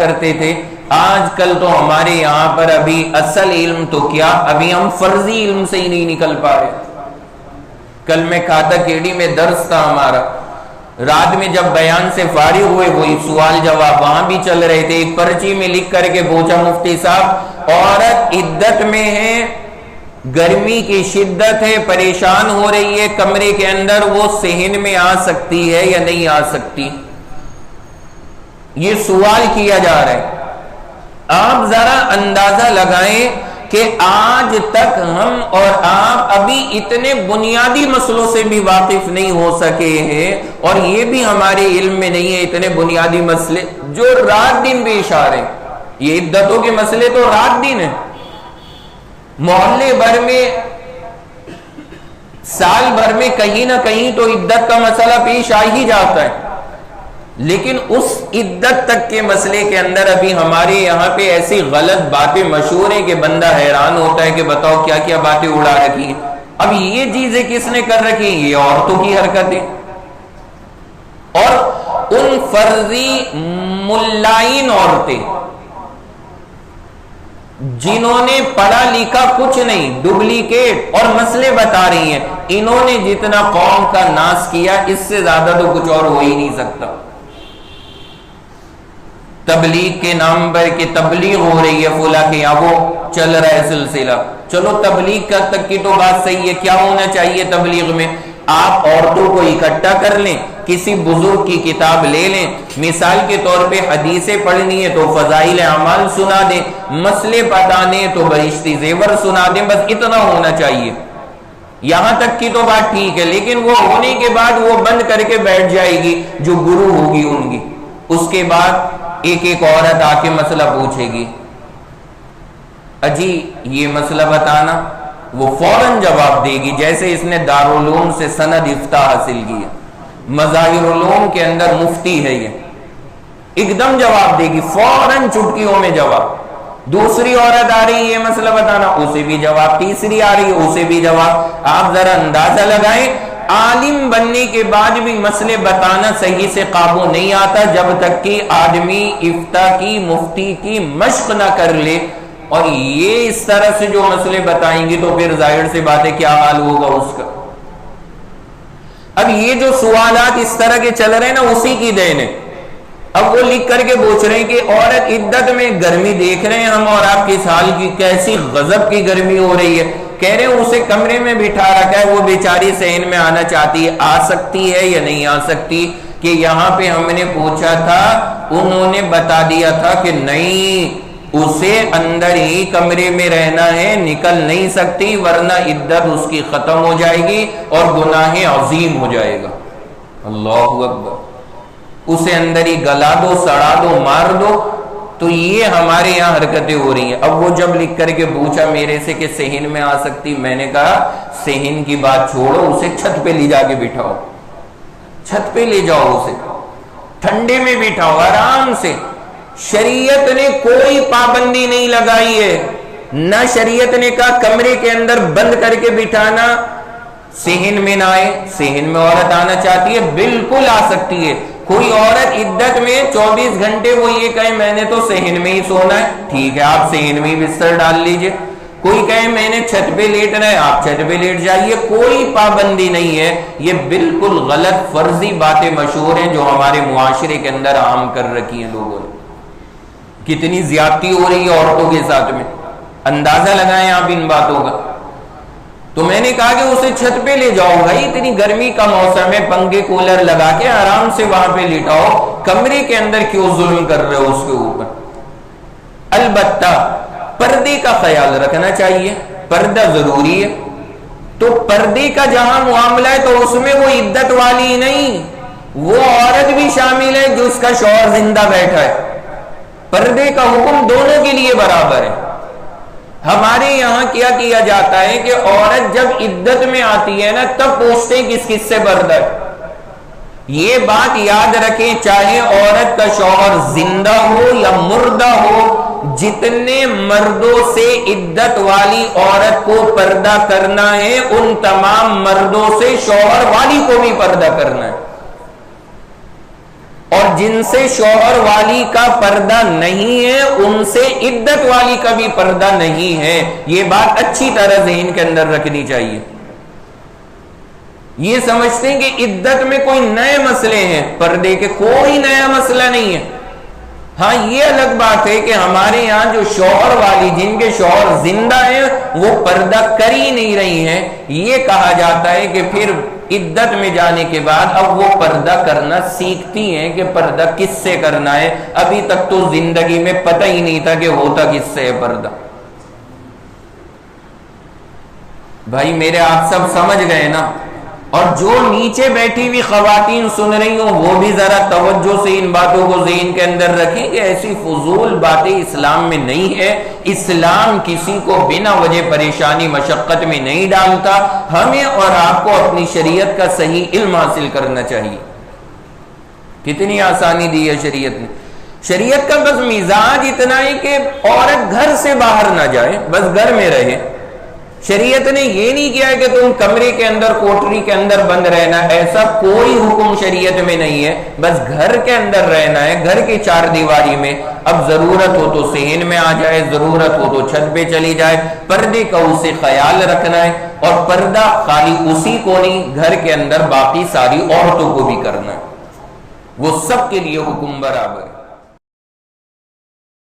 کرتے تھے. آج کل تو ہمارے یہاں پر ابھی اصل علم تو کیا، ابھی ہم فرضی علم سے ہی نہیں نکل پا رہے. کل میں کھاتا کیڑی میں درس تھا ہمارا، رات میں جب بیان سے فارغ ہوئے وہی سوال جواب وہاں بھی چل رہے تھے. ایک پرچی میں لکھ کر کے پوچھا مفتی صاحب، عورت عدت میں ہے، گرمی کی شدت ہے، پریشان ہو رہی ہے کمرے کے اندر، وہ صحن میں آ سکتی ہے یا نہیں آ سکتی؟ یہ سوال کیا جا رہا ہے. آپ ذرا اندازہ لگائیں کہ آج تک ہم اور آپ ابھی اتنے بنیادی مسئلوں سے بھی واقف نہیں ہو سکے ہیں، اور یہ بھی ہمارے علم میں نہیں ہے اتنے بنیادی مسئلے جو رات دن پیش آ رہے ہیں. یہ عدتوں کے مسئلے تو رات دن ہیں. محلے بھر میں سال بھر میں کہیں نہ کہیں تو عدت کا مسئلہ پیش آ ہی جاتا ہے، لیکن اس عدت تک کے مسئلے کے اندر ابھی ہمارے یہاں پہ ایسی غلط باتیں مشہور ہیں کہ بندہ حیران ہوتا ہے کہ بتاؤ کیا کیا باتیں اڑا رکھی ہیں. اب یہ چیزیں کس نے کر رکھی ہیں؟ یہ عورتوں کی حرکتیں، اور ان فرضی ملائن عورتیں جنہوں نے پڑھا لکھا کچھ نہیں، ڈپلیکیٹ اور مسئلے بتا رہی ہیں. انہوں نے جتنا قوم کا ناس کیا اس سے زیادہ تو کچھ اور ہو ہی نہیں سکتا. تبلیغ کے نام پر کہ تبلیغ ہو رہی ہے فلاں کے یہاں، وہ چل رہا ہے سلسلہ. چلو تبلیغ کا تک کی تو بات صحیح ہے، کیا ہونا چاہیے تبلیغ میں؟ آپ عورتوں کو اکٹھا کر لیں، کسی بزرگ کی کتاب لے لیں، مثال کے طور پہ حدیثیں پڑھنی ہے تو فضائل اعمال سنا دیں، مسئلے بتانے تو بہشتی زیور سنا دیں، بس اتنا ہونا چاہیے. یہاں تک کی تو بات ٹھیک ہے، لیکن وہ ہونے کے بعد وہ بند کر کے بیٹھ جائے گی جو گرو ہوگی ان کی. اس کے بعد ایک ایک عورت آ کے مسئلہ پوچھے گی، اجی یہ مسئلہ بتانا، وہ فوراً جواب دے گی جیسے اس نے دارالعلوم سے سند افتاء حاصل کی ہے، مظاہر علوم کے اندر مفتی ہے، یہ ایک دم جواب دے گی فوراً چٹکیوں میں جواب. دوسری عورت آ رہی ہے یہ مسئلہ بتانا، اسے بھی جواب. تیسری آ رہی ہے اسے بھی جواب. آپ ذرا اندازہ لگائیں، عالم بننے کے بعد بھی مسئلے بتانا صحیح سے قابو نہیں آتا جب تک کہ آدمی افتاء کی مفتی کی مشق نہ کر لے. اور یہ اس طرح سے جو مسئلے بتائیں گی تو پھر ظاہر سے بات ہے کیا حال ہوگا اس کا. اب یہ جو سوالات اس طرح کے چل رہے ہیں نا اسی کی دین ہے. اب وہ لکھ کر کے پوچھ رہے ہیں کہ عورت عدت میں، گرمی دیکھ رہے ہیں ہم اور آپ کس حال کی، کیسی غضب کی گرمی ہو رہی ہے. کہہ رہے ہیں اسے کمرے میں بٹھا رکھا ہے، وہ بیچاری صحن میں آنا چاہتی ہے، آ سکتی ہے یا نہیں آ سکتی؟ کہ یہاں پہ ہم نے پوچھا تھا، انہوں نے بتا دیا تھا کہ نہیں، اسے اندر ہی کمرے میں رہنا ہے، نکل نہیں سکتی ورنہ عدت اس کی ختم ہو جائے گی اور گناہ عظیم ہو جائے گا. اللہ اکبر. اسے اندر ہی گلا دو، سڑا دو، مار دو. تو یہ ہمارے یہاں حرکتیں ہو رہی ہیں. اب وہ جب لکھ کر کے پوچھا میرے سے کہ صحن میں آ سکتی، میں نے کہا صحن کی بات چھوڑو، اسے چھت پہ لے جا کے بٹھاؤ، چھت پہ لے جاؤ، اسے ٹھنڈے میں بٹھاؤ آرام سے. شریعت نے کوئی پابندی نہیں لگائی ہے، نہ شریعت نے کہا کمرے کے اندر بند کر کے بٹھانا، صحن میں نہ آئے. صحن میں عورت آنا چاہتی ہے بالکل آ سکتی ہے. کوئی عورت عدت میں 24 گھنٹے وہ یہ کہے میں نے تو صحن میں ہی سونا ہے، ٹھیک ہے آپ صحن میں ہی بستر ڈال لیجئے. کوئی کہے میں نے چھت پہ لیٹنا ہے، آپ چھت پہ لیٹ جائیے، کوئی پابندی نہیں ہے. یہ بالکل غلط فرضی باتیں مشہور ہیں جو ہمارے معاشرے کے اندر عام کر رکھی ہیں لوگوں نے. کتنی زیادتی ہو رہی ہے عورتوں کے ساتھ میں، اندازہ لگائیں آپ ان باتوں کا. تو میں نے کہا کہ اسے چھت پہ لے جاؤ بھائی، اتنی گرمی کا موسم ہے، پنکھے کولر لگا کے آرام سے وہاں پہ لیٹاؤ، کمرے کے اندر کیوں ظلم کر رہے ہو اس کے اوپر. البتہ پردے کا خیال رکھنا چاہیے، پردہ ضروری ہے. تو پردے کا جہاں معاملہ ہے تو اس میں وہ عدت والی نہیں، وہ عورت بھی شامل ہے جو اس کا شوہر زندہ بیٹھا ہے. پردے کا حکم دونوں کے لیے برابر ہے. ہمارے یہاں کیا کیا جاتا ہے کہ عورت جب عدت میں آتی ہے نا تب پوچھتے ہیں کس کس سے پردہ ہے. یہ بات یاد رکھیں، چاہے عورت کا شوہر زندہ ہو یا مردہ ہو، جتنے مردوں سے عدت والی عورت کو پردہ کرنا ہے ان تمام مردوں سے شوہر والی کو بھی پردہ کرنا ہے. اور جن سے شوہر والی کا پردہ نہیں ہے ان سے عدت والی کا بھی پردہ نہیں ہے. یہ بات اچھی طرح ذہن کے اندر رکھنی چاہیے. یہ سمجھتے ہیں کہ عدت میں کوئی نئے مسئلے ہیں، پردے کے کوئی نیا مسئلہ نہیں ہے. ہاں یہ الگ بات ہے کہ ہمارے یہاں جو شوہر والی جن کے شوہر زندہ ہیں وہ پردہ کر ہی نہیں رہی ہیں، یہ کہا جاتا ہے کہ پھر عدت میں جانے کے بعد اب وہ پردہ کرنا سیکھتی ہیں کہ پردہ کس سے کرنا ہے. ابھی تک تو زندگی میں پتہ ہی نہیں تھا کہ ہوتا کس سے ہے پردہ. بھائی میرے آپ سب سمجھ گئے نا؟ اور جو نیچے بیٹھی ہوئی خواتین سن رہی ہوں وہ بھی ذرا توجہ سے ان باتوں کو ذہن کے اندر رکھیں کہ ایسی فضول باتیں اسلام میں نہیں ہے. اسلام کسی کو بنا وجہ پریشانی مشقت میں نہیں ڈالتا. ہمیں اور آپ کو اپنی شریعت کا صحیح علم حاصل کرنا چاہیے. کتنی آسانی دی ہے شریعت نے. شریعت کا بس مزاج اتنا ہے کہ عورت گھر سے باہر نہ جائے، بس گھر میں رہے. شریعت نے یہ نہیں کیا کہ تم کمرے کے اندر کوٹری کے اندر بند رہنا، ایسا کوئی حکم شریعت میں نہیں ہے. بس گھر کے اندر رہنا ہے، گھر کی چار دیواری میں. اب ضرورت ہو تو صحن میں آ جائے، ضرورت ہو تو چھت پہ چلی جائے. پردے کا اسے خیال رکھنا ہے، اور پردہ خالی اسی کو نہیں، گھر کے اندر باقی ساری عورتوں کو بھی کرنا ہے. وہ سب کے لیے حکم برابر ہے.